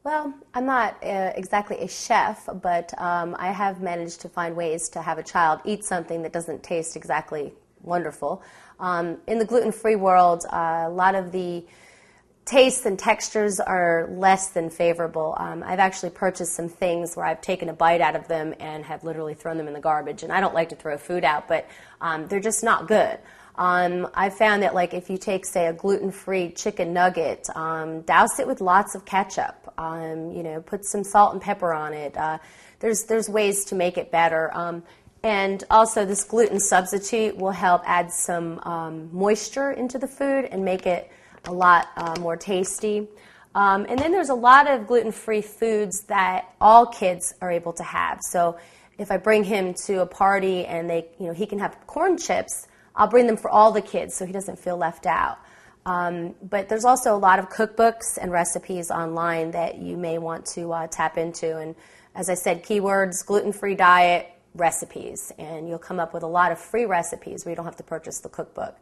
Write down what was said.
Well, I'm not exactly a chef, but I have managed to find ways to have a child eat something that doesn't taste exactly wonderful. In the gluten-free world, a lot of the tastes and textures are less than favorable. I've actually purchased some things where I've taken a bite out of them and have literally thrown them in the garbage. And I don't like to throw food out, but they're just not good. I found that, like, if you take, say, a gluten-free chicken nugget, douse it with lots of ketchup. Put some salt and pepper on it. There's ways to make it better. And also, this gluten substitute will help add some moisture into the food and make it a lot more tasty. And then there's a lot of gluten-free foods that all kids are able to have. So if I bring him to a party and he can have corn chips, I'll bring them for all the kids so he doesn't feel left out. But there's also a lot of cookbooks and recipes online that you may want to tap into. And as I said, keywords, gluten-free diet, recipes. And you'll come up with a lot of free recipes where you don't have to purchase the cookbook.